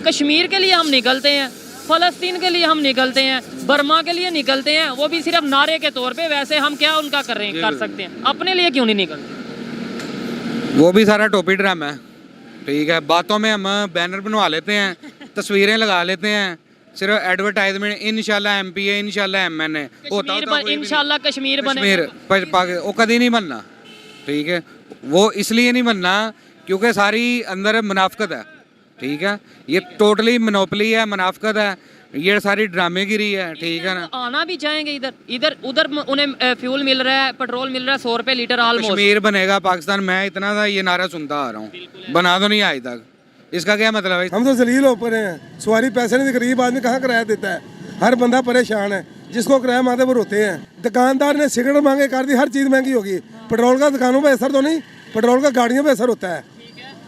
कश्मीर के लिए हम निकलते हैं, फ़लस्तीन के लिए हम निकलते हैं, बर्मा के लिए निकलते हैं, वो भी सिर्फ नारे के तौर पे। वैसे हम क्या उनका कर सकते हैं, अपने लिए क्यों नहीं निकलते? वो भी सारा टोपी ड्रामा है, ठीक है। बातों में हम बैनर बनवा लेते हैं, तस्वीरें लगा लेते हैं, सिर्फ एडवर्टाइजमेंट, इंशाल्लाह MP है, इंशाल्लाह MN है, इंशाल्लाह कश्मीर वो कभी नहीं बनना, ठीक है। वो इसलिए नहीं बनना क्योंकि सारी अंदर मुनाफकत है, ठीक है। ये टोटली मोनोपोली है, मुनाफकत है, ये सारी ड्रामेगिरी है, ठीक है ना। आना भी चाहेंगे इधर उधर उन्हें फ्यूल मिल रहा है, पेट्रोल मिल रहा है 100 रुपए लीटर ऑलमोस्ट। कश्मीर बनेगा पाकिस्तान, मैं इतना था ये नारा सुनता आ रहा हूँ, बना तो नहीं आज तक। इसका क्या मतलब है? हम तो जलील हो पड़े हैं, सवारी पैसे नहीं, गरीब आदमी कहाँ किराया देता है, हर बंदा परेशान है, जिसको किराया मांगते वो रोते हैं। दुकानदार ने सिगरेट मांगे कर दी, हर चीज़ महंगी होगी। पेट्रोल का दुकानों पर असर तो नहीं, पेट्रोल का गाड़ियों पर असर होता है।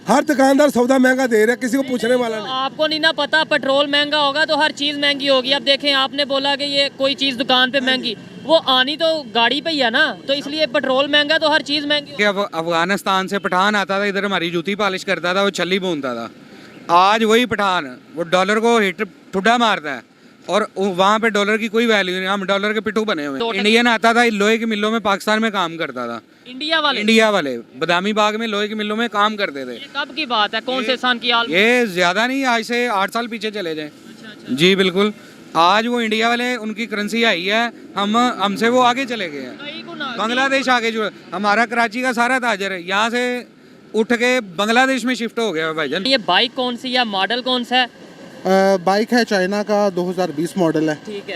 हर दुकानदार सौदा महंगा दे रहा है, किसी को पूछने वाला नहीं। आपको नहीं ना पता, पेट्रोल महंगा होगा तो हर चीज़ महंगी होगी। अब देखें, आपने बोला कि ये कोई चीज़ दुकान पे महंगी, वो आनी तो गाड़ी पे ही है ना, तो इसलिए पेट्रोल महंगा तो हर चीज़ महंगी। अफगानिस्तान से पठान आता था, इधर हमारी जूती पॉलिश करता था, वो छली भूनता था। आज वही पठान वो डॉलर को हिट ठुड्डा मारता है और वहाँ पे डॉलर की कोई वैल्यू नहीं, हम डॉलर के पिट्ठू बने हुए। इंडियन आता था लोहे की मिलों में, पाकिस्तान में काम करता था। इंडिया वाले बदामी बाग में लोहे की मिलों में काम करते थे। ये कब की बात है, कौन से साल की? ये ज्यादा नहीं, आज से 8 साल पीछे चले जाए। जी बिल्कुल। आज वो इंडिया वाले, उनकी करेंसी आई है, हमसे वो आगे चले गए हैं, बांग्लादेश आगे जुड़ा। हमारा कराची का सारा ताजर है यहाँ से उठ के बांग्लादेश में शिफ्ट हो गया भाईजान। ये बाइक कौन सी या मॉडल कौन सा है? बाइक है चाइना का, 2020 मॉडल है,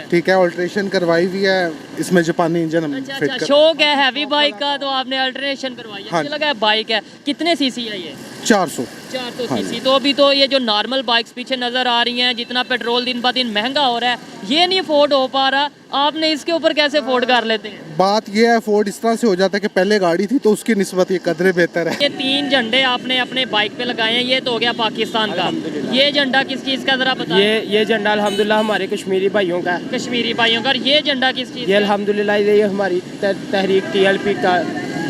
ठीक है। अल्ट्रेशन करवाई हुई है, इसमें जापानी इंजन हम फिट कर। शौक है हैवी बाइक का तो आपने अल्ट्रेशन करवाई है। हाँ। मुझे लगा है बाइक है। कितने सीसी है ये? 400 सीसी। तो अभी तो ये जो नॉर्मल बाइक्स पीछे नजर आ रही हैं, जितना पेट्रोल दिन ब दिन महंगा हो रहा है, ये नहीं अफोर्ड हो पा रहा, आपने इसके ऊपर कैसे अफोर्ड कर लेते हैं? बात ये है, अफोर्ड इस तरह से हो जाता है कि पहले गाड़ी थी तो उसकी निस्बत ये कदरे बेहतर है। ये 3 झंडे आपने अपने बाइक पे लगाए हैं, ये तो हो गया पाकिस्तान का। ये झंडा किस चीज का, जरा बताएं। ये झंडा अल्हम्दुलिल्लाह हमारे कश्मीरी भाइयों का है। कश्मीरी भाइयों का। ये झंडा किस चीज? ये अल्हम्दुलिल्लाह ये हमारी तहरीक TLP का,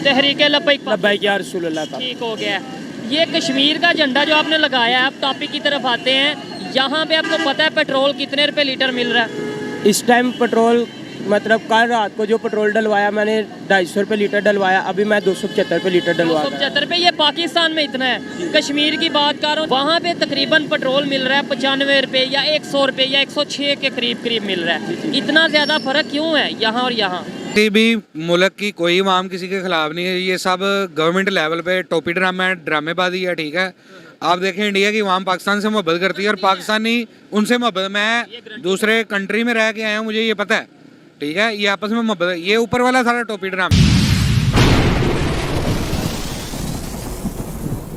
तहरीक लब्बैक या रसूलुल्लाह का। ठीक हो गया। ये कश्मीर का झंडा जो आपने लगाया है, आप टॉपिक की तरफ आते हैं। यहाँ पे आपको पता है पेट्रोल कितने रुपए लीटर मिल रहा है इस टाइम? पेट्रोल मतलब कल रात को जो पेट्रोल डलवाया मैंने 250 रुपये लीटर डलवाया, अभी मैं 275 रुपये लीटर डलवा। 275 रुपये। ये पाकिस्तान में इतना है। कश्मीर की बात कर रहा हूँ, वहाँ पे तकरीबन पेट्रोल मिल रहा है 95 रुपये या 100 रुपये या 106 के करीब मिल रहा है। इतना ज़्यादा फर्क क्यों है यहाँ और यहाँ? किसी भी मुल्क की कोई इमाम किसी के खिलाफ नहीं है, ये सब गवर्नमेंट लेवल पे टोपी ड्रामा है, ड्रामेबाजी है, ठीक है। आप देखें इंडिया की इमाम पाकिस्तान से मोहब्बत करती है और पाकिस्तानी उनसे मोहब्बत। मैं दूसरे कंट्री में रह के आया हूँ, मुझे ये पता है, ठीक है। ये आपस में मोहब्बत, ये ऊपर वाला सारा टोपी ड्रामा।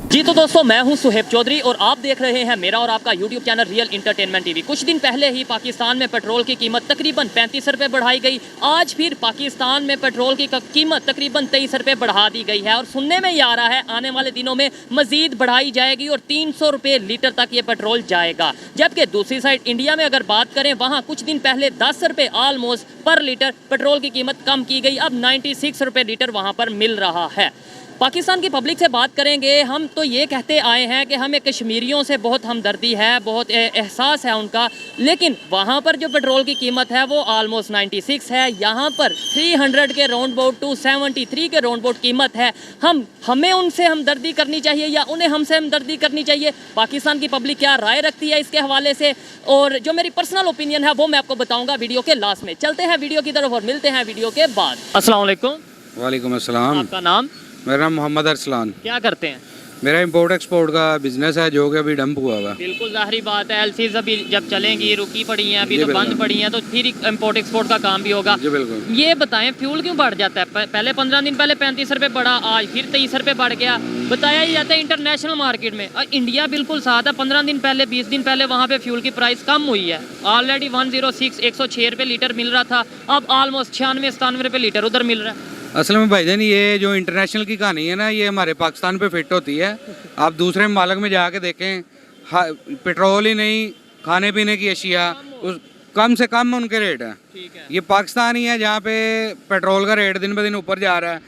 जी तो दोस्तों, मैं हूं सुहेब चौधरी और आप देख रहे हैं मेरा और आपका YouTube channel real entertainment TV। कुछ दिन पहले ही पाकिस्तान में पेट्रोल की कीमत तकरीबन 35 रुपये बढ़ाई गई। आज फिर पाकिस्तान में पेट्रोल की कीमत तकरीबन 23 रुपये बढ़ा दी गई है और सुनने में ये आ रहा है आने वाले दिनों में मजीद बढ़ाई जाएगी और 300 रुपये लीटर तक ये पेट्रोल जाएगा। जबकि दूसरी साइड इंडिया में अगर बात करें, वहाँ कुछ दिन पहले 10 रुपये ऑलमोस्ट पर लीटर पेट्रोल की कीमत कम की गई। अब 96 रुपये लीटर वहाँ पर मिल रहा है। पाकिस्तान की पब्लिक से बात करेंगे, हम तो ये कहते आए हैं कि हमें कश्मीरियों से बहुत हमदर्दी है, बहुत एहसास है उनका, लेकिन वहाँ पर जो पेट्रोल की कीमत है वो ऑलमोस्ट 96 है। यहाँ पर 300 के राउंड अबाउट 273 के राउंड अबाउट कीमत है। हमें उनसे हमदर्दी करनी चाहिए या उन्हें हमसे हमदर्दी करनी चाहिए? पाकिस्तान की पब्लिक क्या राय रखती है इसके हवाले से, और जो मेरी पर्सनल ओपिनियन है वो मैं आपको बताऊँगा वीडियो के लास्ट में। चलते हैं वीडियो की तरफ और मिलते हैं वीडियो के बाद। अस्सलाम वालेकुम। वालेकुम अस्सलाम। आपका नाम? मेरा नाम मोहम्मद अरसलान। क्या करते हैं? मेरा इंपोर्ट एक्सपोर्ट का बिजनेस है, जो कि अभी डंप हुआ हुआ है। बिल्कुल जाहिर बात है, LCs अभी जब चलेंगी, रुकी पड़ी हैं, अभी तो बंद पड़ी हैं, तो फिर इंपोर्ट एक्सपोर्ट का काम भी होगा। जी बिल्कुल। ये बताएं, फ्यूल क्यों बढ़ जाता है? पहले 15 दिन पहले 35 रुपये बढ़ा, आज फिर 23 रुपये बढ़ गया। बताया ही जाता है इंटरनेशनल मार्केट में, इंडिया बिल्कुल साथ है। 15 दिन पहले 20 दिन पहले वहाँ पे फ्यूल की प्राइस कम हुई है। ऑलरेडी 106 106 रुपये लीटर मिल रहा था, अब ऑलमोस्ट 96 97 रुपये लीटर उधर मिल रहा है। असल में भाईजान ये जो इंटरनेशनल की कहानी है ना, ये हमारे पाकिस्तान पे फिट होती है। आप दूसरे मुल्क में जाके देखें, पेट्रोल ही नहीं, खाने पीने की अशिया कम से कम उनके रेट है। ये पाकिस्तान ही है जहाँ पे पेट्रोल का रेट दिन ब दिन ऊपर जा रहा है,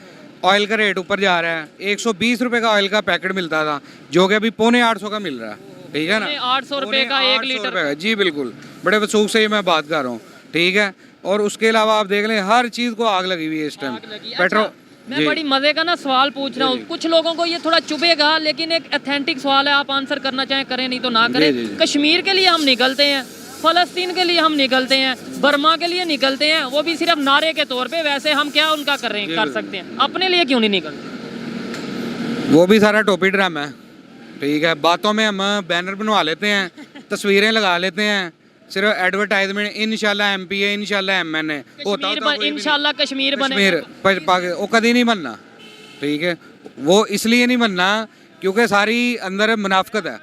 ऑयल का रेट ऊपर जा रहा है। 120 रुपये का ऑयल का पैकेट मिलता था, जो कि अभी 750 का मिल रहा है। ठीक है ना। 800 रुपए का 1 लीटर। रुपए, जी बिल्कुल, बड़े वसूख से ही मैं बात कर रहा हूँ, ठीक है। और उसके अलावा आप देख लें हर चीज़ को आग लगी हुई है इस टाइम पेट्रोल। मैं बड़ी मजे का ना सवाल पूछ रहा हूँ, कुछ लोगों को ये थोड़ा चुभेगा, लेकिन एक ऑथेंटिक सवाल है, आप आंसर करना चाहें करें, नहीं तो ना करें। कश्मीर के लिए हम निकलते हैं, फलस्तीन के लिए हम निकलते हैं, बर्मा के लिए निकलते हैं, वो भी सिर्फ नारे के तौर पे, वैसे हम क्या उनका कर सकते हैं, अपने लिए क्यों नहीं निकलते? वो भी सारा टोपी ड्रामा है, ठीक है। बातों में हम बैनर बनवा लेते हैं, तस्वीरें लगा लेते हैं, सिर्फ एडवर्टाइजमेंट, इंशाल्लाह एमपी है, इंशाल्लाह एमएन है, इंशाल्लाह कश्मीर वो कभी नहीं बनना, ठीक है। वो इसलिए नहीं बनना क्योंकि सारी अंदर मुनाफकत है,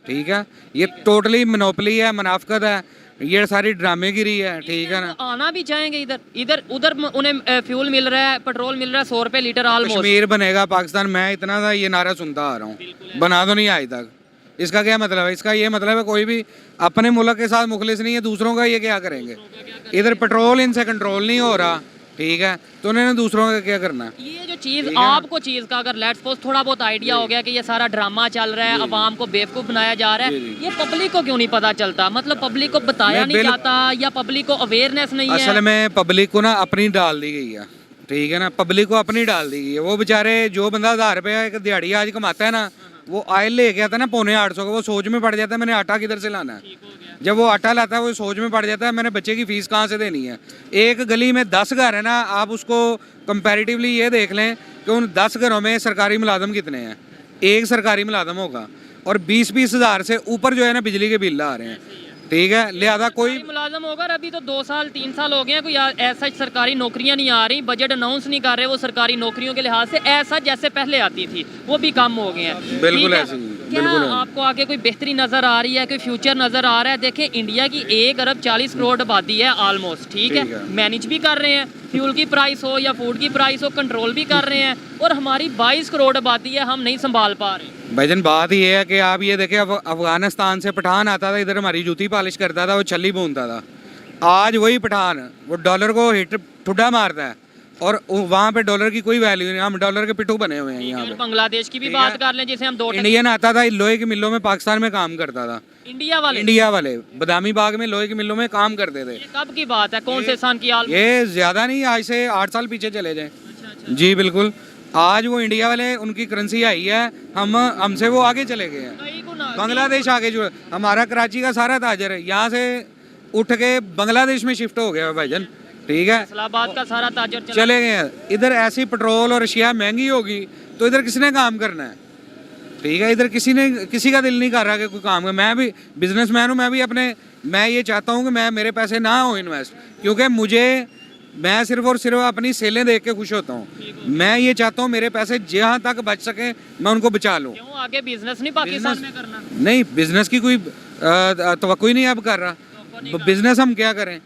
ठीक है। ये टोटली मोनोपोली है, मुनाफकत है, ये सारी ड्रामेगिरी है, ठीक है ना। आना भी चाहेंगे इधर उधर उन्हें फ्यूल मिल रहा है, पेट्रोल मिल रहा है 100 रुपए लीटर ऑलमोस्ट। कश्मीर बनेगा पाकिस्तान, मैं इतना था ये नारा सुनता आ रहा हूँ, बना तो नहीं आज तक। इसका क्या मतलब है? इसका ये मतलब है कोई भी अपने मुल्क के साथ मुखलिस नहीं है, दूसरों का ये क्या करेंगे। इधर पेट्रोल इनसे कंट्रोल नहीं हो रहा, ठीक है, तो उन्होंने दूसरों का क्या करना है। ये जो चीज़ आपको चीज़ का अगर लेट्स सपोज थोड़ा बहुत आइडिया हो गया कि ये सारा ड्रामा चल रहा है, अवाम को बेवकूफ़ बनाया जा रहा है, ये पब्लिक को क्यों नहीं पता चलता? मतलब पब्लिक को बताया नहीं जाता, या पब्लिक को अवेयरनेस नहीं है? असल में पब्लिक को ना अपनी डाल दी गई है, ठीक है ना। पब्लिक को अपनी डाल दी गई है। वो बेचारे जो बंदा 1000 रुपये एक दिहाड़ी आज कमाता है ना, वो ऑयल लेके आता है ना 850 का, वो सोच में पड़ जाता है मैंने आटा किधर से लाना है। जब वो आटा लाता है वो सोच में पड़ जाता है मैंने बच्चे की फीस कहाँ से देनी है। एक गली में 10 घर है ना, आप उसको कंपैरेटिवली ये देख लें कि उन 10 घरों में सरकारी मुलाजम कितने हैं। एक सरकारी मुलाजम होगा और 20-20 हज़ार से ऊपर जो है ना बिजली के बिल आ रहे हैं, ठीक है। लिहाजा कोई मुलाजम होगा, अभी तो 2 साल 3 साल हो गए हैं, कोई ऐसा सरकारी नौकरियां नहीं आ रही, बजट अनाउंस नहीं कर रहे वो सरकारी नौकरियों के लिहाज से ऐसा जैसे पहले आती थी, वो भी कम हो गए हैं। बिल्कुल ऐसे ही, क्या आपको आगे कोई बेहतरी नजर आ रही है, कोई फ्यूचर नजर आ रहा है? देखें इंडिया की 1 अरब 40 करोड़ आबादी है ऑलमोस्ट, ठीक है, मैनेज भी कर रहे हैं, फ्यूल की प्राइस हो या फूड की प्राइस हो कंट्रोल भी कर रहे हैं, और हमारी 22 करोड़ आबादी है, हम नहीं संभाल पा रहे। भाईजान बात ये है कि आप ये देखें, अफगानिस्तान से पठान आता था इधर, हमारी जूती पॉलिश करता था, वो छली भूनता था। आज वही पठान वो डॉलर को हिट ठुड्डा मारता है, और वहाँ पे डॉलर की कोई वैल्यू नहीं। हम डॉलर के पिट्ठू बने हुए हैं यहाँ पे। बांग्लादेश की भी बात कर लें, जैसे हम 2 इंडियन आता था लोहे की मिलों में, पाकिस्तान में काम करता था। इंडिया वाले बदामी बाग में लोहे की मिलों में काम करते थे। कब की बात है, कौन से साल की? ये ज्यादा नहीं, आज से 8 साल पीछे चले जाए। जी बिल्कुल। आज वो इंडिया वाले, उनकी करेंसी आई है, हमसे वो आगे चले गए हैं। बांग्लादेश आगे जो हमारा कराची का सारा ताजर है यहाँ से उठ के बांग्लादेश में शिफ्ट हो गया भाईजान, ठीक है। इस्लामाबाद का सारा ताजर चले गए हैं। इधर ऐसी पेट्रोल और अशिया महंगी होगी तो इधर किसने काम करना है, ठीक है। इधर किसी का दिल नहीं कर रहा कि कोई काम करे। मैं भी बिजनेसमैन हूँ, मैं ये चाहता हूँ कि मेरे पैसे ना हो इन्वेस्ट, क्योंकि मैं सिर्फ और सिर्फ अपनी सेलें देख के खुश होता हूँ। मैं ये चाहता हूँ मेरे पैसे जहाँ तक बच सके मैं उनको बचा लूँ। क्यों आगे बिजनेस नहीं पाकिस्तान में करना? नहीं, बिजनेस की कोई तवक्को ही नहीं अब कर रहा। बिजनेस हम क्या करें?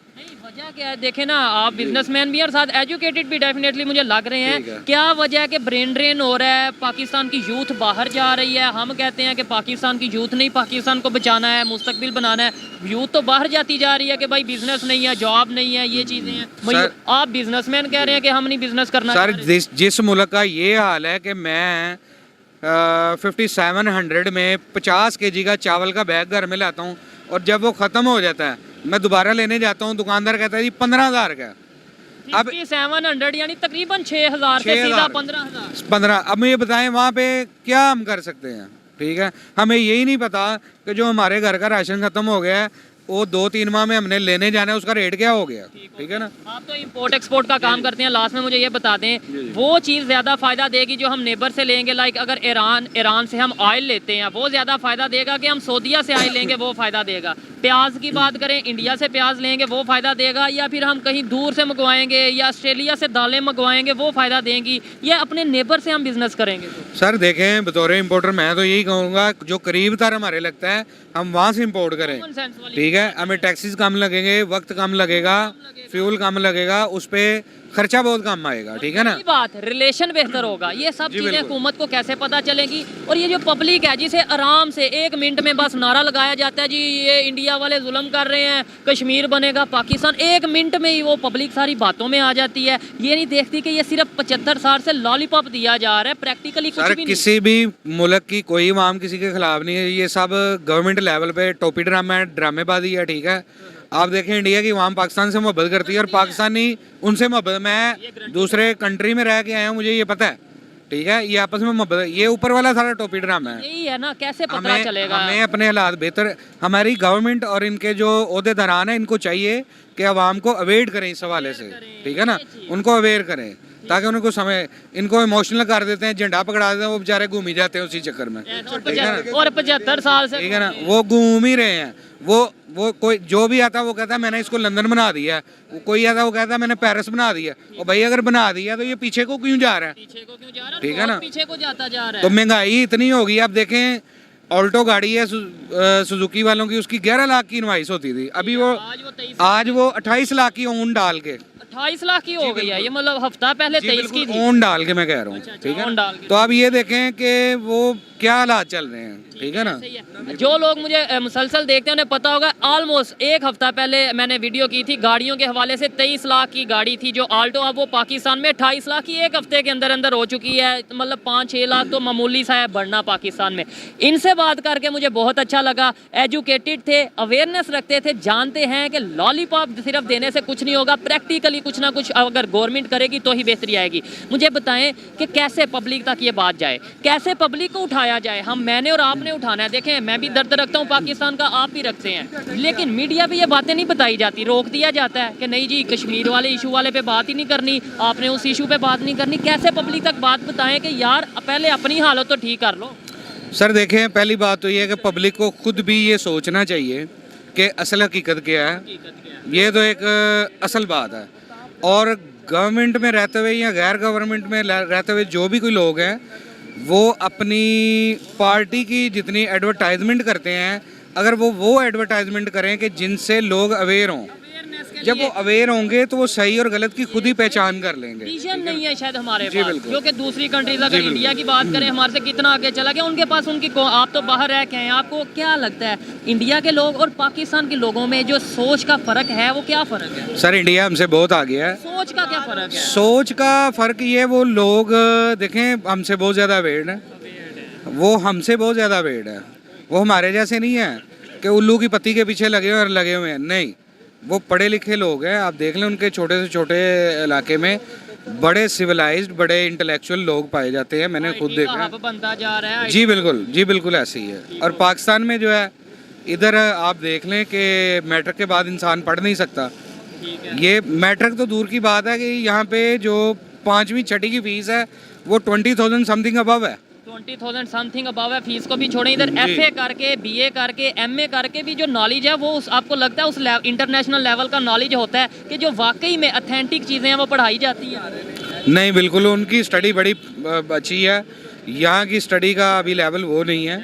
वजह क्या है? देखें ना, आप बिजनेसमैन भी और साथ एजुकेटेड भी डेफिनेटली मुझे लग रहे हैं। क्या वजह है कि ब्रेन ड्रेन हो रहा है, पाकिस्तान की यूथ बाहर जा रही है? हम कहते हैं कि पाकिस्तान की यूथ नहीं, पाकिस्तान को बचाना है, मुस्तकबिल बनाना है। यूथ तो बाहर जाती जा रही है कि भाई बिजनेस नहीं है, जॉब नहीं है, ये चीज़ें हैं। आप बिजनेसमैन कह रहे हैं कि हम नहीं बिजनेस करना। सर जिस मुल्क का ये हाल है कि मैं 5700 में 50 kg का चावल का बैग घर में लाता हूँ, और जब वो ख़त्म हो जाता है मैं दोबारा लेने जाता हूँ, दुकानदार कहता है जी 15,000 का। अब 700 यानी तकरीबन 6,000 से सीधा 15,000। अब मुझे बताएं वहाँ पे क्या हम कर सकते हैं, ठीक है। हमें यही नहीं पता कि जो हमारे घर का राशन ख़त्म हो गया है, वो 2-3 माह में हमने लेने जाना है, उसका रेट क्या हो गया, ठीक है ना। आप तो इंपोर्ट एक्सपोर्ट का काम करते हैं, लास्ट में मुझे ये बता दें, वो चीज़ ज़्यादा फ़ायदा देगी जो हम नेबर से लेंगे? लाइक अगर ईरान से हम ऑयल लेते हैं वो ज़्यादा फ़ायदा देगा कि हम सऊदीया से ऑयल लेंगे वो फ़ायदा देगा? प्याज की बात करें, इंडिया से प्याज लेंगे वो फ़ायदा देगा, या फिर हम कहीं दूर से मंगवाएंगे या ऑस्ट्रेलिया से दालें मंगवाएंगे वो फ़ायदा देंगी, या अपने नेबर से हम बिजनेस करेंगे? सर देखें, बतौर इम्पोर्टर मैं तो यही कहूँगा जो करीब तर हमारे लगता है हम वहाँ से इम्पोर्ट करें, ठीक ठीक है, हमें टैक्सीज कम लगेंगे, वक्त कम लगेगा, फ्यूल कम लगेगा, उस पर खर्चा बहुत कम आएगा, ठीक है ना। सही बात, रिलेशन बेहतर होगा। ये सब चीजें हुकूमत को कैसे पता चलेंगी। और ये जो पब्लिक है जिसे आराम से 1 मिनट में बस नारा लगाया जाता है जी ये इंडिया वाले जुल्म कर रहे हैं, कश्मीर बनेगा पाकिस्तान, 1 मिनट में ही वो पब्लिक सारी बातों में आ जाती है। ये नहीं देखती कि ये सिर्फ 75 साल से लॉलीपॉप दिया जा रहा है, प्रैक्टिकली कुछ भी नहीं। किसी भी मुल्क की कोई इमाम किसी के खिलाफ नहीं है, ये सब गवर्नमेंट लेवल पे टोपी ड्रामा है, ड्रामेबाजी है, ठीक है। आप देखें इंडिया की इमाम पाकिस्तान से मोहब्बत करती है और पाकिस्तानी उनसे मोहब्बत। मैं दूसरे कंट्री में रह के आया हूँ, मुझे ये पता है, ठीक है। ये आपस में मोहब्बत, ये ऊपर वाला सारा टोपी ड्रामा है। यही है ना, कैसे पता चलेगा। हमें अपने हालात बेहतर, हमारी गवर्नमेंट और इनके जो ओहदेदारान है इनको चाहिए कि आवाम को अवेयर करें इस हवाले से, ठीक है ना, उनको अवेयर करें ताकि उनको समय, इनको इमोशनल कर देते हैं, झंडा पकड़ा देते हैं, वो बेचारे घूम ही जाते हैं उसी चक्कर में, और 75 साल से, ठीक है ना, वो घूम ही रहे हैं। वो कोई जो भी आता है वो कहता है मैंने इसको लंदन बना दिया है, कोई आता है वो कहता है मैंने पेरिस बना दिया। और भाई अगर बना दिया तो ये पीछे को क्यों जा रहा है, ठीक है ना, पीछे को जाता जा रहा है। तो महंगाई इतनी होगी। आप देखें ऑल्टो गाड़ी है सुजुकी वालों की, उसकी 11 लाख की इनवाइस होती थी, अभी वो आज वो 28 लाख की ओन डाल के 28 लाख की हो गई है। ये मतलब हफ्ता पहले 23 की थी, ओन डाल के मैं कह रहा हूँ, ठीक है। तो अब ये देखें कि वो क्या हालात चल रहे हैं, ठीक है ना। जो लोग मुझे मुसलसल देखते हैं उन्हें पता होगा, ऑलमोस्ट 1 हफ्ता पहले मैंने वीडियो की थी गाड़ियों के हवाले से। 23 लाख की गाड़ी थी जो आल्टो, अब वो पाकिस्तान में 28 लाख की 1 हफ्ते के अंदर अंदर हो चुकी है। मतलब 5-6 लाख तो मामूली सा है बढ़ना पाकिस्तान में। इनसे बात करके मुझे बहुत अच्छा लगा, एजुकेटेड थे, अवेयरनेस रखते थे, जानते हैं कि लॉलीपॉप सिर्फ देने से कुछ नहीं होगा, प्रैक्टिकली कुछ ना कुछ अगर गवर्नमेंट करेगी तो ही बेहतरी आएगी। मुझे बताएं कि कैसे पब्लिक तक ये बात जाए, कैसे पब्लिक को उठाया जाए। मैंने और आपने उठाना है। देखें मैं भी दर्द रखता हूँ पाकिस्तान का, आप भी रखते हैं, लेकिन मीडिया पे ये बातें नहीं बताई जाती, रोक दिया जाता है कि नहीं जी कश्मीर वाले इशू वाले पे बात ही नहीं करनी, आपने उस इशू पे बात नहीं करनी। कैसे पब्लिक तक बात बताएं कि यार पहले अपनी हालत तो ठीक कर लो। सर देखें, पहली बात तो ये है कि पब्लिक को खुद भी ये सोचना चाहिए कि असल हकीकत क्या है, ये तो एक असल बात है। और गवर्नमेंट में रहते हुए या गैर गवर्नमेंट में रहते हुए जो भी कोई लोग हैं वो अपनी पार्टी की जितनी एडवर्टाइजमेंट करते हैं, अगर वो एडवर्टाइजमेंट करें कि जिनसे लोग अवेयर हों, जब वो अवेयर होंगे तो वो सही और गलत की खुद ही पहचान कर लेंगे। विजन नहीं है शायद हमारे पास, जो कि दूसरी कंट्रीज अगर इंडिया की बात करें हमारे से कितना आगे चला गया, उनके पास उनकी आप तो बाहर रह के हैं, आपको क्या लगता है इंडिया के लोग और पाकिस्तान के लोगों में जो सोच का फर्क है वो क्या फर्क है? सर इंडिया हमसे बहुत आगे है। सोच का क्या फर्क है? सोच का फर्क ये, वो लोग देखें हमसे बहुत ज़्यादा अवेयर है, वो हमसे बहुत ज़्यादा अवेयर है। वो हमारे जैसे नहीं है कि उल्लू की पत्ती के पीछे लगे हुए हैं, नहीं, वो पढ़े लिखे लोग हैं। आप देख लें उनके छोटे से छोटे इलाके में बड़े सिविलाइज्ड, बड़े इंटेलेक्चुअल लोग पाए जाते हैं, मैंने खुद देखा बनता जा रहा है। जी बिल्कुल ऐसे ही है। और पाकिस्तान में जो है इधर आप देख लें कि मैट्रिक के बाद इंसान पढ़ नहीं सकता। ये मैट्रिक तो दूर की बात है कि यहाँ पे जो 5वीं 6वीं की फीस है वो 20,000 समथिंग अबव है। 20,000 समथिंग अबव है। फीस को भी छोड़ें, इधर FA करके, BA करके, MA करके भी जो नॉलेज है वो आपको लगता है उस इंटरनेशनल लेवल का नॉलेज होता है कि जो वाकई में ऑथेंटिक चीज़ें हैं वो पढ़ाई जाती हैं? नहीं, बिल्कुल उनकी स्टडी बड़ी अच्छी है, यहाँ की स्टडी का अभी लेवल वो नहीं है,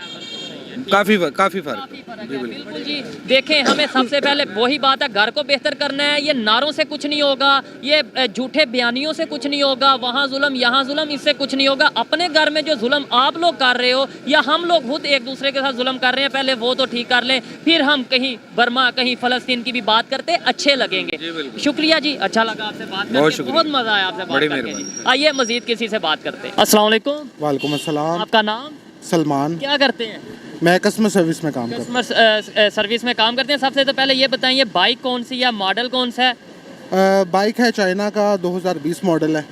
काफ़ी फ़र्क है। बिल्कुल जी। देखें हमें सबसे पहले वही बात है, घर को बेहतर करना है। ये नारों से कुछ नहीं होगा, ये झूठे बयानियों से कुछ नहीं होगा, वहाँ जुल्म यहाँ जुल्म, इससे कुछ नहीं होगा। अपने घर में जो जुल्म आप लोग कर रहे हो या हम लोग खुद एक दूसरे के साथ जुल्म कर रहे हैं, पहले वो तो ठीक कर लें, फिर हम कहीं बर्मा कहीं फ़लस्तीन की भी बात करते अच्छे लगेंगे। शुक्रिया जी, अच्छा लगा आपसे बात करके, बहुत मज़ा आया आपसे बात करके। आइए मज़ीद किसी से बात करते हैं। अस्सलाम वालेकुम। वालेकुम अस्सलाम। आपका नाम? सलमान। क्या करते हैं? मैं कस्टमर सर्विस में काम करता हूँ। कस्टमर सर्विस में काम करते हैं। सबसे तो पहले ये बताइए बाइक कौन सी या मॉडल कौन सा है? बाइक है चाइना का, 2020 मॉडल है।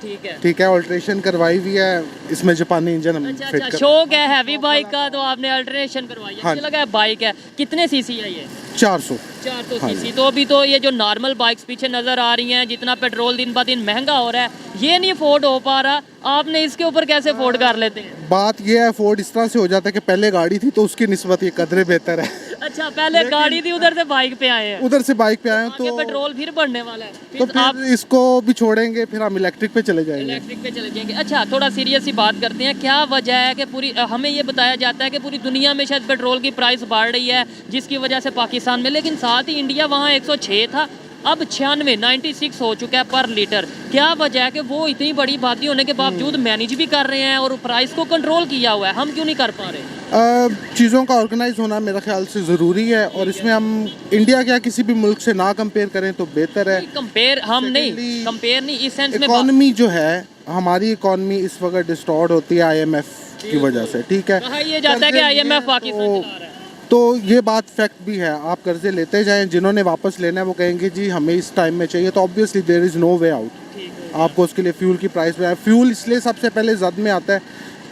ठीक है, ऑल्ट्रेशन करवाई हुई है, इसमें जापानी इंजन हम फिट कर। शौक है हैवी बाइक का तो आपने अल्टरनेशन करवाई है। हाँ। लगा है बाइक है, कितने सीसी है ये? 400 सीसी। तो अभी तो ये जो नॉर्मल बाइक्स पीछे नजर आ रही हैं, जितना पेट्रोल दिन ब दिन महंगा हो रहा है, ये नहीं अफोर्ड हो पा रहा, आपने इसके ऊपर कैसे अफोर्ड कर लेते हैं? बात ये है, अफोर्ड इस तरह से हो जाता है कि पहले गाड़ी थी तो उसकी निस्बत ये कदरे बेहतर है। अच्छा, पहले गाड़ी थी, उधर से बाइक पे आए हैं, उधर से बाइक पे आए हैं, तो पेट्रोल फिर बढ़ने वाला है, तो फिर आप फिर इसको भी छोड़ेंगे, फिर हम इलेक्ट्रिक पे चले जाएंगे। इलेक्ट्रिक पे चले जाएंगे। अच्छा, थोड़ा सीरियस सी बात करते हैं, क्या वजह है कि पूरी हमें ये बताया जाता है कि पूरी दुनिया में शायद पेट्रोल की प्राइस बढ़ रही है जिसकी वजह से पाकिस्तान में, लेकिन साथ ही इंडिया वहाँ 106 था, अब 96 हो चुका है पर लीटर। क्या वजह है कि वो इतनी बड़ी आबादी होने के बावजूद मैनेज भी कर रहे हैं और प्राइस को कंट्रोल किया हुआ है, हम क्यों नहीं कर पा रहे? चीज़ों का ऑर्गेनाइज होना मेरा ख्याल से ज़रूरी है, और इसमें हम इंडिया क्या किसी भी मुल्क से ना कंपेयर करें तो बेहतर है। कंपेयर हम नहीं, कंपेयर नहीं इस सेंस में इकॉनमी जो है हमारी, इकॉनमी इस वक्त डिस्टॉर्ट होती है IMF की वजह से, ठीक है। कहा ये जाता है कि IMF पाकिस्तान चला रहा है। तो ये बात फैक्ट भी है, आप कर्जे लेते जाएं, जिन्होंने वापस लेना है वो कहेंगे जी हमें इस टाइम में चाहिए, तो obviously there is no way out. आपको उसके लिए फ्यूल की प्राइस पे, फ्यूल इसलिए सबसे पहले जद में आता है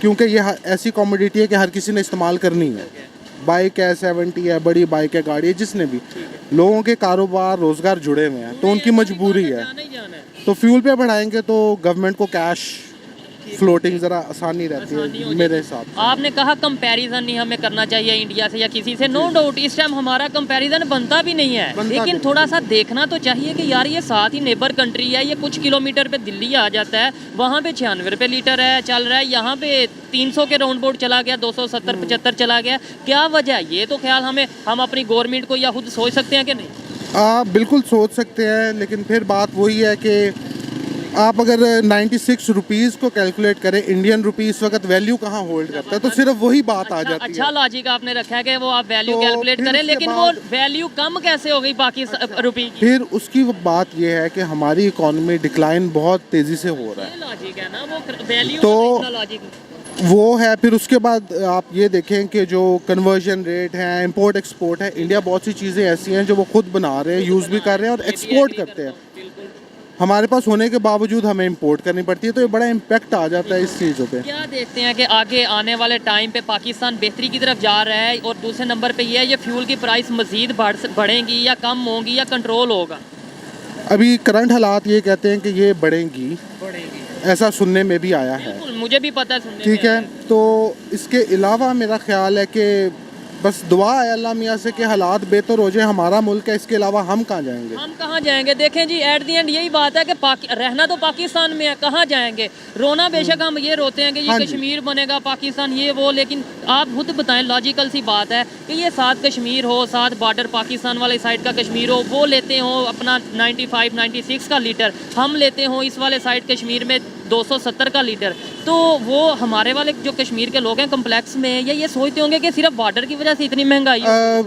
क्योंकि ये ऐसी कमोडिटी है कि हर किसी ने इस्तेमाल करनी है। बाइक है, 70 है, बड़ी बाइक है, गाड़ी है, जिसने भी, लोगों के कारोबार रोज़गार जुड़े हुए हैं, तो उनकी मजबूरी है। तो फ्यूल पे बढ़ाएंगे तो गवर्नमेंट को कैश फ्लोटिंग ज़रा आसानी रहती है मेरे हिसाब से। आपने कहा कंपैरिजन नहीं हमें करना चाहिए इंडिया से या किसी से, नो डाउट इस टाइम हमारा कंपैरिजन बनता भी नहीं है, लेकिन थोड़ा सा देखना तो चाहिए कि यार ये साथ ही नेबर कंट्री है, ये कुछ किलोमीटर पे दिल्ली आ जाता है, वहाँ पे 96 रुपये लीटर है चल रहा है, यहाँ पे 300 के राउंड बोर्ड चला गया, 270-75 चला गया, क्या वजह है? ये तो ख्याल हम अपनी गवर्नमेंट को या खुद सोच सकते हैं कि नहीं? बिल्कुल सोच सकते हैं, लेकिन फिर बात वही है कि आप अगर 96 रुपीज़ को कैलकुलेट करें, इंडियन रुपी इस वक्त वैल्यू कहाँ होल्ड करता है, तो सिर्फ वही बात आ जाती है। अच्छा लॉजिक आपने रखा है कि वो आप वैल्यू कैलकुलेट करें, लेकिन वो वैल्यू कम कैसे हो गई बाकी रुपी की? फिर उसकी बात ये है कि हमारी इकोनॉमी डिक्लाइन बहुत तेज़ी से हो रहा है, लॉजिक है ना वो वैल्यू तो लॉजिक वो है। फिर उसके बाद आप ये देखें कि जो कन्वर्जन रेट है, इंपोर्ट एक्सपोर्ट है, इंडिया बहुत सी चीज़ें ऐसी हैं जो वो खुद बना रहे हैं, यूज़ भी कर रहे हैं और एक्सपोर्ट करते हैं। हमारे पास होने के बावजूद हमें इंपोर्ट करनी पड़ती है, तो ये बड़ा इम्पैक्ट आ जाता है इस चीज़ों पे। क्या देखते हैं कि आगे आने वाले टाइम पे पाकिस्तान बेहतरी की तरफ जा रहा है, और दूसरे नंबर पे ये है, ये फ्यूल की प्राइस मज़ीद बढ़ेंगी या कम होंगी या कंट्रोल होगा? अभी करंट हालात ये कहते हैं कि ये बढ़ेंगी, ऐसा सुनने में भी आया है, मुझे भी पता है सुनने ठीक में है। तो इसके अलावा मेरा ख्याल है कि बस दुआ है अल्लाह मियाँ से कि हालात बेहतर हो जाए, हमारा मुल्क है, इसके अलावा हम कहाँ जाएंगे? हम कहाँ जाएंगे? देखें जी, एट दी एंड यही बात है कि रहना तो पाकिस्तान में है, कहाँ जाएंगे? रोना बेशक हम ये रोते हैं कि ये कश्मीर बनेगा पाकिस्तान, ये वो, लेकिन आप खुद बताएं, लॉजिकल सी बात है कि ये साथ कश्मीर हो, साथ बॉर्डर पाकिस्तान वाली साइड का कश्मीर हो, वो लेते हो अपना 95-96 का लीटर, हम लेते हो इस वाले साइड कश्मीर में 270 का लीटर, तो वो हमारे वाले जो कश्मीर के लोग हैं कम्प्लेक्स में, या ये सोचते होंगे कि सिर्फ बॉर्डर की वजह से इतनी महंगाई है?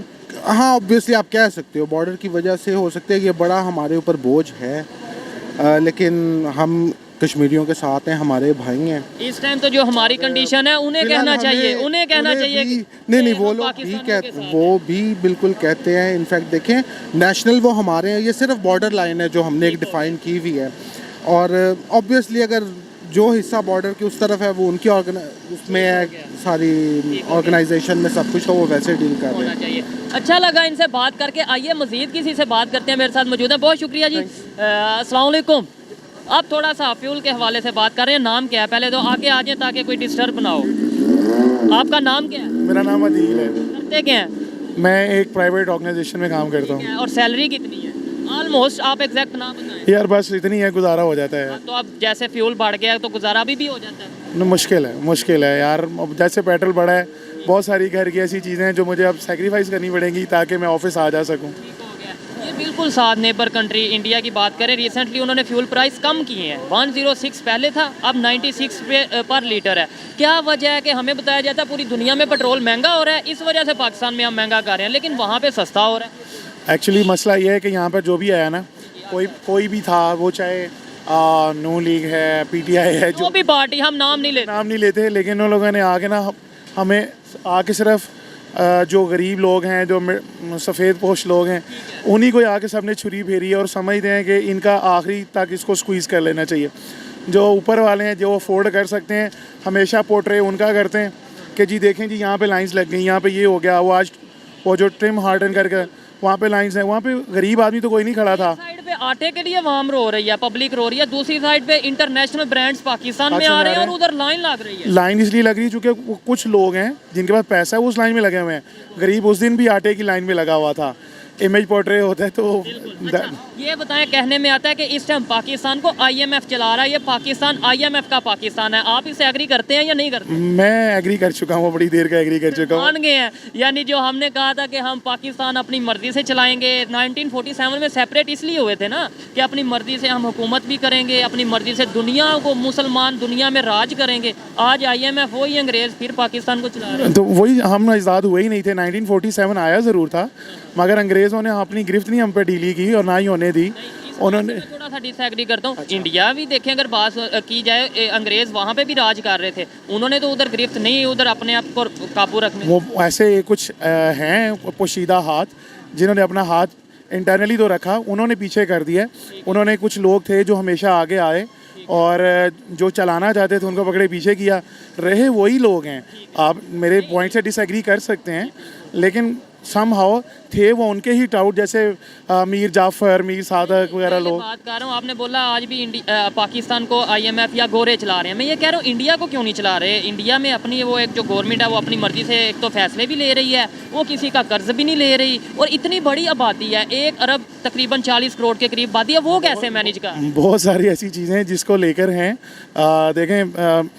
हाँ, ऑब्वियसली आप कह सकते हो बॉर्डर की वजह से हो सकते हैं, ये बड़ा हमारे ऊपर बोझ है, लेकिन हम कश्मीरियों के साथ हैं, हमारे भाई हैं। इस टाइम तो जो हमारी कंडीशन है उन्हें कहना चाहिए, उन्हें कहना चाहिए नहीं, वो लोग भी कहते, वो भी बिल्कुल कहते हैं। इनफैक्ट देखें, नेशनल वो हमारे हैं, ये सिर्फ बॉर्डर लाइन है जो हमने एक डिफ़ाइन की हुई है, और ऑब्वियसली अगर जो हिस्सा बॉर्डर के उस तरफ है वो उनकी उसमें है, सारी ऑर्गेनाइजेशन में सब कुछ, तो वो वैसे डील कर रहे हैं। अच्छा लगा इनसे बात करके, आइए मज़ीद किसी से बात करते हैं, मेरे साथ मौजूद है, बहुत शुक्रिया जी। अस्सलाम वालेकुम। आप थोड़ा सा फ्यूल के हवाले से बात कर रहे हैं, नाम क्या है? पहले तो आगे आ जाए ताकि कोई डिस्टर्ब ना हो। आपका नाम क्या है? मेरा नाम अदील है। करते क्या हैं? मैं एक प्राइवेट ऑर्गेनाइजेशन में काम करता हूँ। और सैलरी कितनी है? ऑलमोस्ट आप एग्जैक्ट नाम बताएं। यार बस इतनी है, गुजारा हो जाता है। तो अब जैसे फ्यूल बढ़ गया तो गुजारा भी हो जाता है? मुश्किल है यार, अब जैसे पेट्रोल बढ़ा है, बहुत सारी घर की ऐसी चीज़ें हैं जो मुझे अब सेक्रीफाइस करनी पड़ेंगी ताकि मैं ऑफिस आ जा सकूँ। ये बिल्कुल साथ नेबर कंट्री इंडिया की बात करें, रिसेंटली उन्होंने फ्यूल प्राइस कम किए हैं, 106 पहले था, अब 96 पर लीटर है। क्या वजह है कि हमें बताया जाता है पूरी दुनिया में पेट्रोल महंगा हो रहा है, इस वजह से पाकिस्तान में हम महंगा कर रहे हैं, लेकिन वहाँ पे सस्ता हो रहा है? एक्चुअली मसला ये है कि यहाँ पर जो भी आया ना, कोई भी था, वो चाहे नू लीग है, PTI है, जो भी पार्टी, हम नाम नहीं लेते, लेकिन उन लोगों ने आके ना हमें आके सिर्फ जो गरीब लोग हैं, जो सफ़ेद पोश लोग हैं, उन्हीं को आके सबने छुरी फेरी है और समझते हैं कि इनका आखिरी तक इसको स्क्वीज़ कर लेना चाहिए। जो ऊपर वाले हैं, जो अफोर्ड कर सकते हैं, हमेशा पोर्ट्रे उनका करते हैं कि जी देखें जी यहाँ पे लाइंस लग गई, यहाँ पे ये हो गया, वो आज वो जो ट्रिम हार्डन करके वहाँ पे लाइंस हैं, वहाँ पे गरीब आदमी तो कोई नहीं खड़ा था। साइड पे आटे के लिए वाम रो रही है, पब्लिक रो रही है, दूसरी साइड पे इंटरनेशनल ब्रांड्स पाकिस्तान में आ रहे हैं और उधर लाइन लग रही है। लाइन इसलिए लग रही है क्योंकि कुछ लोग हैं जिनके पास पैसा है वो उस लाइन में लगे हुए हैं। गरीब उस दिन भी आटे की लाइन में लगा हुआ था। इमेज पोर्ट्रे होता है तो अच्छा, ये बताएं, कहने में आता है कि इस टाइम पाकिस्तान को आईएमएफ चला रहा है, ये पाकिस्तान आईएमएफ का पाकिस्तान है। आप इससे एग्री करते हैं या नहीं करते? मैं एग्री कर चुका हूँ, बड़ी देर का एग्री कर चुका हूँ। मान गए हैं, यानी जो हमने कहा था कि हम पाकिस्तान अपनी मर्जी से चलाएंगे, 1947 में सेपरेट इसलिए हुए थे ना कि अपनी मर्जी से हम हुकूमत भी करेंगे, अपनी मर्जी से दुनिया को, मुसलमान दुनिया में राज करेंगे। आज आईएमएफ वही अंग्रेज फिर पाकिस्तान को चला रहे हैं। तो वही, हम आज़ाद हुए ही नहीं थे। 1947 आया ज़रूर था, मगर अंग्रेज़ों ने अपनी गिरफ्त नहीं हम पे डीली की और ना ही होने दी उन्होंने। थोड़ा सा डिसएग्री करता हूँ। इंडिया भी देखें अगर बात की जाए, अंग्रेज वहाँ पे भी राज कर रहे थे, उन्होंने तो उधर गिरफ्त नहीं, उधर अपने आप को काबू रखने। वो ऐसे कुछ हैं पोशीदा हाथ जिन्होंने अपना हाथ इंटरनली तो रखा, उन्होंने पीछे कर दिया। उन्होंने कुछ लोग थे जो हमेशा आगे आए और जो चलाना चाहते थे उनको पकड़े पीछे किया। रहे वही लोग हैं। आप मेरे पॉइंट से डिसएग्री कर सकते हैं, लेकिन समहाउ थे वो उनके ही टाउट, जैसे मीर जाफ़र, मीर सादक वगैरह लोग। बात कर रहा हूँ, आपने बोला आज भी पाकिस्तान को आईएमएफ या गोरे चला रहे हैं। मैं ये कह रहा हूँ इंडिया को क्यों नहीं चला रहे? इंडिया में अपनी वो एक जो गवर्नमेंट है वो अपनी मर्जी से एक तो फैसले भी ले रही है, वो किसी का कर्ज भी नहीं ले रही, और इतनी बड़ी आबादी है, 1 अरब तकरीबन 40 करोड़ के करीब आबादी है, वो कैसे मैनेज कर? बहुत सारी ऐसी चीज़ें हैं जिसको लेकर हैं। देखें,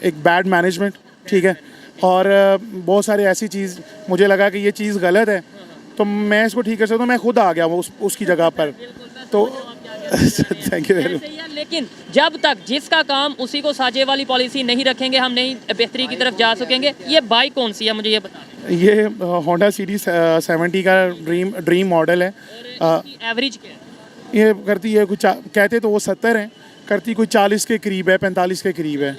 एक बैड मैनेजमेंट, ठीक है, और बहुत सारी ऐसी चीज़ मुझे लगा कि ये चीज़ गलत है तो मैं इसको ठीक कर सकता हूँ। मैं खुद आ गया वो उसकी जगह पर। तो थैंक यू वेरी मच। लेकिन जब तक जिसका काम उसी को साझे वाली पॉलिसी नहीं रखेंगे, हम नहीं बेहतरी की तरफ जा सकेंगे। ये बाइक कौन सी है, मुझे ये बता। ये होंडा सिटी 70 का ड्रीम मॉडल है। एवरेज क्या है? ये करती है कुछ, कहते तो वो 70 है, करती कुछ 40 के करीब है, 45 के करीब है।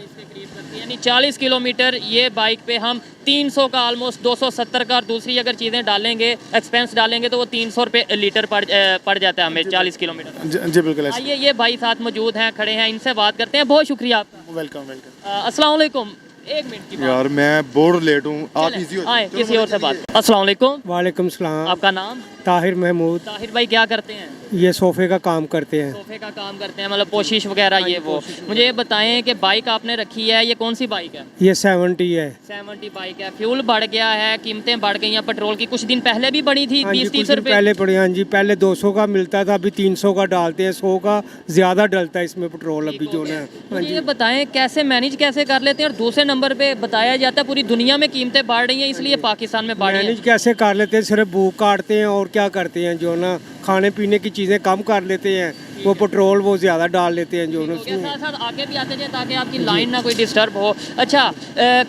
यानी 40 किलोमीटर ये बाइक पे हम 300 का ऑलमोस्ट 270 का, और दूसरी अगर चीज़ें डालेंगे, एक्सपेंस डालेंगे तो वो 300 रुपये लीटर पड़ जाता है हमें 40 किलोमीटर। जी बिल्कुल। आइए, ये भाई साथ मौजूद हैं, खड़े हैं, इनसे बात करते हैं। बहुत शुक्रिया आपका। Welcome welcome. अस्सलाम वालेकुम। 1 मिनट की बात। यार मैं बोर्ड लेट हूँ, आप इजी हो आए किसी और से बात। अस्सलाम वालेकुम। वालेकुम सलाम। आपका नाम? ताहिर महमूद। ताहिर भाई, क्या करते हैं? ये सोफ़े का काम करते हैं। सोफे का काम करते हैं, मतलब पोशिश वगैरह ये वो। मुझे ये बताएं कि बाइक आपने रखी है, ये कौन सी बाइक है? ये 70 है। 70 बाइक है। फ्यूल बढ़ गया है, कीमतें बढ़ गई हैं पेट्रोल की, कुछ दिन पहले भी बढ़ी थी, हाँ जी, 20-30 कुछ दिन रुपए। पहले पड़े। हाँ जी, पहले 200 का मिलता था, अभी 300 का डालते हैं। 100 का ज़्यादा डलता है इसमें पेट्रोल अभी जो है। हाँ मुझे जी। ये बताएं कैसे मैनेज कैसे कर लेते हैं? और दूसरे नंबर पे बताया जाता है पूरी दुनिया में कीमतें बढ़ रही हैं, इसलिए पाकिस्तान में बढ़ रही मैनेज हैं। कैसे कर लेते हैं? सिर्फ भूख काटते हैं और क्या करते हैं जो ना, खाने पीने की चीज़ें कम कर लेते हैं, वो पेट्रोल वो ज़्यादा डाल लेते हैं जो ना तो उसमें। साथ साथ आगे भी आते जाए ताकि आपकी लाइन ना कोई डिस्टर्ब हो। अच्छा,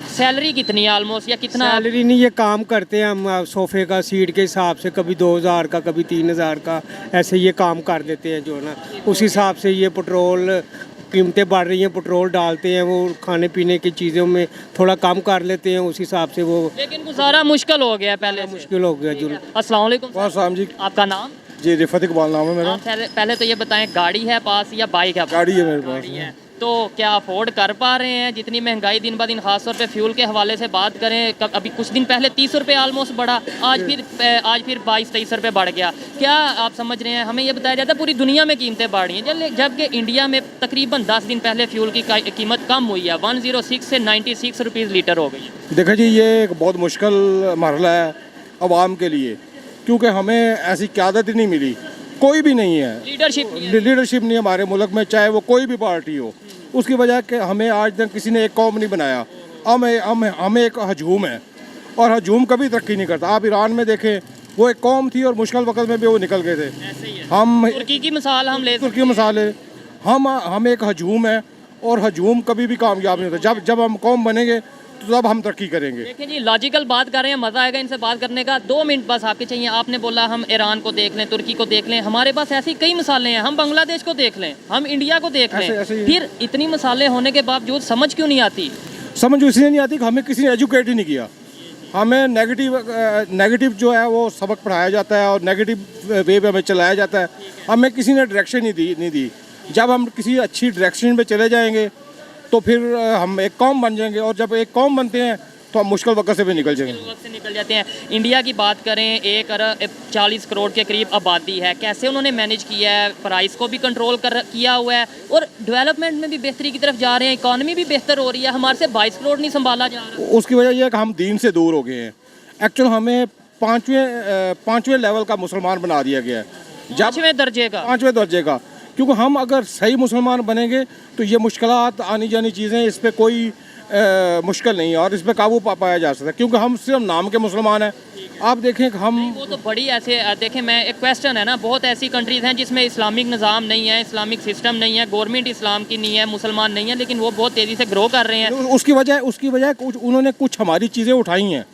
सैलरी कितनी है ऑलमोस्ट, या कितना? सैलरी नहीं, ये काम करते हैं हम सोफ़े का सीट के हिसाब से, कभी 2000 का, कभी 3000 का, ऐसे ये काम कर देते हैं जो ना। उस हिसाब से ये पेट्रोल कीमतें बढ़ रही हैं, पेट्रोल डालते हैं, वो खाने पीने की चीज़ों में थोड़ा कम कर लेते हैं, उस हिसाब से वो लेकिन गुजारा मुश्किल हो गया पहले से। मुश्किल हो गया जो। अस्सलाम वालेकुम सर। साहब जी। आपका नाम? जी रिफत इकबाल नाम है मेरा। आप पहले तो ये बताएं, गाड़ी है पास या बाइक है पास? गाड़ी है मेरे पास। गाड़ी है। तो क्या अफोर्ड कर पा रहे हैं? जितनी महंगाई दिन ब दिन, खासतौर पे फ्यूल के हवाले से बात करें, अभी कुछ दिन पहले 30 रुपये ऑलमोस्ट बढ़ा, आज फिर 22-23 रुपये बढ़ गया। क्या आप समझ रहे हैं? हमें ये बताया जाता है पूरी दुनिया में कीमतें बढ़ रही हैं, जबकि इंडिया में तकरीबन 10 दिन पहले फ्यूल की कीमत कम हुई है, 106 से 96 रुपीज़ लीटर हो गई है। देखा जी, ये एक बहुत मुश्किल मरहला है आवाम के लिए, क्योंकि हमें ऐसी क़यादत ही नहीं मिली, कोई भी नहीं है, लीडरशिप नहीं है हमारे मुल्क में, चाहे वो कोई भी पार्टी हो। उसकी वजह के हमें आज तक किसी ने एक कौम नहीं बनाया। हमें एक हजूम है, और हजूम कभी तरक्की नहीं करता। आप ईरान में देखें, वो एक कौम थी और मुश्किल वक्त में भी वो निकल गए थे। हम तुर्की की मिसाल हम ले, तुर्की मिसाल है। हम एक हजूम है, और हजूम कभी भी कामयाब नहीं होता। जब हम कौम बनेंगे तो तब हम तरक्की करेंगे। देखिए जी, लॉजिकल बात कर रहे हैं, मज़ा आएगा इनसे बात करने का। 2 मिनट बस आपके चाहिए। आपने बोला हम ईरान को देख लें, तुर्की को देख लें, हमारे पास ऐसी कई मिसालें हैं। हम बांग्लादेश को देख लें, हम इंडिया को देख लें, ऐसे फिर इतनी मिसालें होने के बावजूद समझ क्यों नहीं आती? समझ इसलिए नहीं आती कि हमें किसी ने एजुकेट ही नहीं किया। हमें नेगेटिव जो है वो सबक पढ़ाया जाता है, और नेगेटिव वे पे हमें चलाया जाता है। हमें किसी ने डायरेक्शन नहीं दी। जब हम किसी अच्छी डायरेक्शन पे चले जाएंगे तो फिर हम एक कौम बन जाएंगे, और जब एक कौम बनते हैं तो हम मुश्किल वक्त से भी निकल जाएंगे। वक्त से निकल जाते हैं। इंडिया की बात करें, 1 अरब 40 करोड़ के करीब आबादी है, कैसे उन्होंने मैनेज किया है, प्राइस को भी कंट्रोल किया हुआ है और डेवलपमेंट में भी बेहतरी की तरफ जा रहे हैं, इकॉनमी भी बेहतर हो रही है, हमारे से 22 करोड़ नहीं संभाला जा रहा। उसकी वजह यह है कि हम दीन से दूर हो गए हैं। एक्चुअल हमें पाँचवें लेवल का मुसलमान बना दिया गया है, 5वें दर्जे का। 5वें दर्जे का, क्योंकि हम अगर सही मुसलमान बनेंगे तो ये मुश्किलात आनी जानी चीज़ें, इस पर कोई मुश्किल नहीं है और इस पर काबू पाया जा सकता है, क्योंकि हम सिर्फ नाम के मुसलमान हैं। आप देखें कि हम वो तो बड़ी ऐसे देखें, मैं एक क्वेश्चन है ना, बहुत ऐसी कंट्रीज़ हैं जिसमें इस्लामिक निज़ाम नहीं है, इस्लामिक सिस्टम नहीं है, गवर्नमेंट इस्लाम की नहीं है, मुसलमान नहीं है, लेकिन वो बहुत तेज़ी से ग्रो कर रहे हैं। उसकी वजह उन्होंने कुछ हमारी चीज़ें उठाई हैं।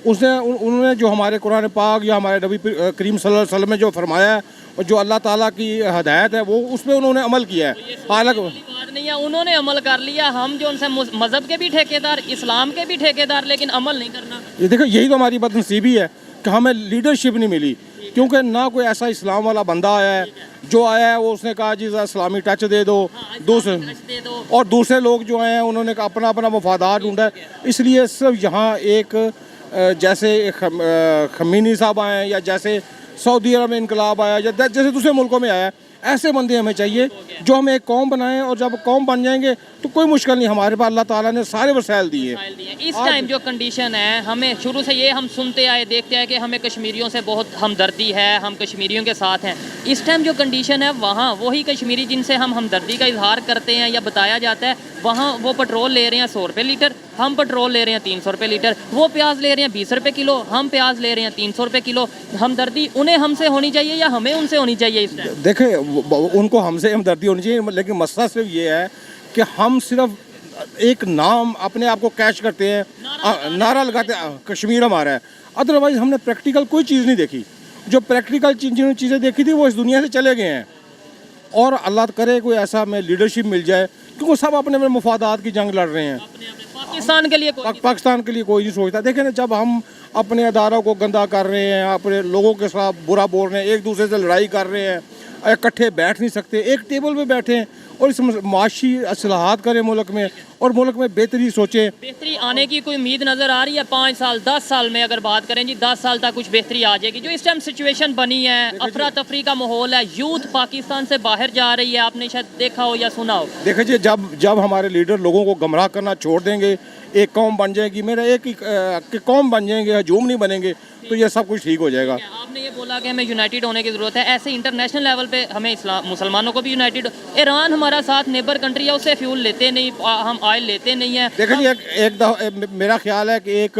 उन्होंने जो हमारे कुरान पाक या हमारे नबी करीम सल्लल्लाहु अलैहि वसल्लम में जो फरमाया है और जो अल्लाह ताला की हदायत है, वो उस पर उन्होंने अमल किया है। हालांकि बात नहीं है, उन्होंने अमल कर लिया, हम जो उनसे मज़हब के भी ठेकेदार, इस्लाम के भी ठेकेदार, लेकिन अमल नहीं करना। ये देखो, यही तो हमारी बदनसीबी है कि हमें लीडरशिप नहीं मिली, क्योंकि ना कोई ऐसा इस्लाम वाला बंदा आया है। जो आया है वो उसने कहा जी इस्लामी टच दे दो, और दूसरे लोग जो आए हैं उन्होंने अपना अपना वफादार ढूंढा है। इसलिए सिर्फ यहाँ एक जैसे खमीनी साहब आए हैं या जैसे सऊदी अरब में इनकलाब आया या जैसे दूसरे मुल्कों में आया, ऐसे बंदे हमें चाहिए जो हमें एक कौम बनाएं, और जब कौम बन जाएंगे तो कोई मुश्किल नहीं, हमारे पास अल्लाह ताला ने सारे वसाइल दिए। इस टाइम जो कंडीशन है, हमें शुरू से ये हम सुनते आए, देखते आए कि हमें कश्मीरियों से बहुत हमदर्दी है, हम कश्मीरियों के साथ हैं। इस टाइम जो कंडीशन है, वहाँ वही कश्मीरी जिनसे हम हमदर्दी का इजहार करते हैं या बताया जाता है, वहाँ वो पेट्रोल ले रहे हैं 100 रुपये लीटर, हम पेट्रोल ले रहे हैं 300 रुपये लीटर, वो प्याज ले रहे हैं 20 रुपये किलो, हम प्याज ले रहे हैं 300 रुपये किलो। हमदर्दी उन्हें हमसे होनी चाहिए या हमें उनसे होनी चाहिए? इस टाइम देखें, उनको हमसे हमदर्दी होनी चाहिए, लेकिन मसला सिर्फ ये है कि हम सिर्फ एक नाम अपने आप को कैच करते हैं, नारा लगाते हैं कश्मीर हमारा है, अदरवाइज़ हमने प्रैक्टिकल कोई चीज़ नहीं देखी। जो प्रैक्टिकल जिन चीज़ें देखी थी वो इस दुनिया से चले गए हैं, और अल्लाह करे कोई ऐसा हमें लीडरशिप मिल जाए, क्योंकि सब अपने अपने मुफादात की जंग लड़ रहे हैं। पाकिस्तान के लिए पाकिस्तान के लिए कोई नहीं सोचता। देखें ना, जब हम अपने अदारों को गंदा कर रहे हैं, अपने लोगों के साथ बुरा बोल रहे हैं, एक दूसरे से लड़ाई कर रहे हैं, इकट्ठे बैठ नहीं सकते, एक टेबल पे बैठें और इस माशी असलाहत करें मुल्क में, और मुल्क में बेहतरी सोचें। बेहतरी आने की कोई उम्मीद नज़र आ रही है? 5 साल 10 साल में अगर बात करें जी, 10 साल तक कुछ बेहतरी आ जाएगी? जो इस टाइम सिचुएशन बनी है, अफरा तफरी का माहौल है, यूथ पाकिस्तान से बाहर जा रही है, आपने शायद देखा हो या सुना हो। देखिए जी, जब हमारे लीडर लोगों को गुमराह करना छोड़ देंगे, एक कौम बन जाएगी, मेरा एक ही कौम बन जाएंगे, हजूम नहीं बनेंगे, तो ये सब कुछ ठीक हो जाएगा। आपने ये बोला कि हमें यूनाइटेड होने की ज़रूरत है, ऐसे इंटरनेशनल लेवल पे हमें मुसलमानों को भी यूनाइटेड। ईरान हमारा साथ नेबर कंट्री है, उससे फ्यूल लेते नहीं, हम ऑयल लेते नहीं हैं। देखिए जी, मेरा ख्याल है कि एक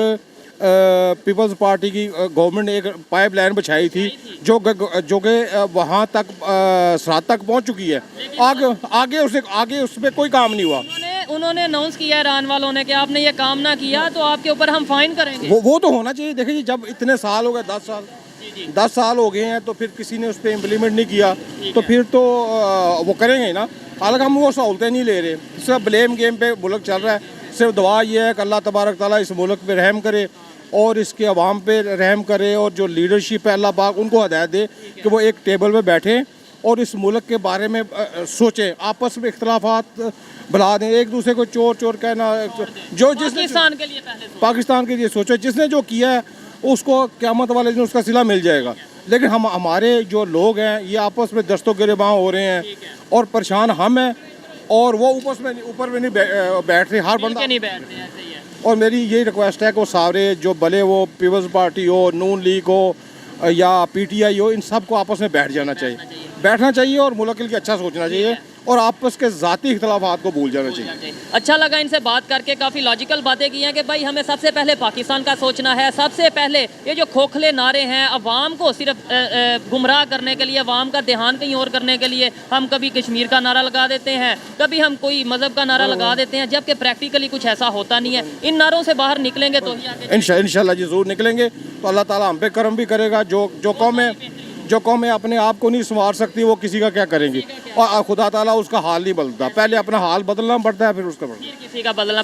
पीपल्स पार्टी की गवर्नमेंट ने एक पाइपलाइन बिछाई थी जो कि वहाँ तक सरहद तक पहुँच चुकी है। आगे उस पर कोई काम नहीं हुआ। उन्होंने अनाउंस किया ईरान वालों ने कि आपने ये काम ना किया तो आपके ऊपर हम फाइन करेंगे। वो तो होना चाहिए। देखिए जी, जब इतने साल हो गए, 10 साल हो गए हैं, तो फिर किसी ने उस पर इम्प्लीमेंट नहीं किया, तो फिर तो वो करेंगे ही ना। हालांकि हम वो सहूलतें नहीं ले रहे, सिर्फ ब्लेम गेम पे मुल्क चल रहा है। सिर्फ दुआ ये है कि अल्लाह तबारक ताला इस मुल्क पे रहम करे और इसके अवाम पे रहम करे, और जो लीडरशिप है अल्लाह पाक उनको हदायत दे कि वो एक टेबल पे बैठें और इस मुल्क के बारे में सोचें, आपस में इख्तलाफात भुला दें, एक दूसरे को चोर चोर कहना। जो जिसने पाकिस्तान के लिए सोचो, जिसने जो किया है उसको क़यामत वाले दिन उसका सिला मिल जाएगा। लेकिन हमारे जो लोग हैं ये आपस में दस्तों गिरेबां हो रहे हैं और परेशान हम हैं, और वो ऊपर में नहीं बैठ रहे, हर बंदा नहीं बैठ रहे, ऐसे ही है। और मेरी यही रिक्वेस्ट है कि वो सारे जो भले वो पीपल्स पार्टी हो, नून लीग हो या PTI हो, इन सब को आपस में बैठना चाहिए और मुल्क के लिए अच्छा सोचना चाहिए और आपस के ज़ाती इख्तलाफात को भूल जाना चाहिए। अच्छा लगा इनसे बात करके, काफ़ी लॉजिकल बातें की हैं कि भाई हमें सबसे पहले पाकिस्तान का सोचना है। सबसे पहले ये जो खोखले नारे हैं अवाम को सिर्फ गुमराह करने के लिए, अवाम का ध्यान कहीं और करने के लिए, हम कभी कश्मीर का नारा लगा देते हैं, कभी हम कोई मज़हब का नारा लगा देते हैं, जबकि प्रैक्टिकली कुछ ऐसा होता नहीं है। इन नारों से बाहर निकलेंगे तो ही इंशाल्लाह जी ज़रूर निकलेंगे, तो अल्लाह ताला हम पे करम भी करेगा। जो कौमें अपने आप को नहीं संवार सकती वो किसी का क्या करेंगी, और खुदा ताला उसका हाल नहीं बदलता। पहले अपना हाल बदलना पड़ता है, फिर उसका किसी का बदलना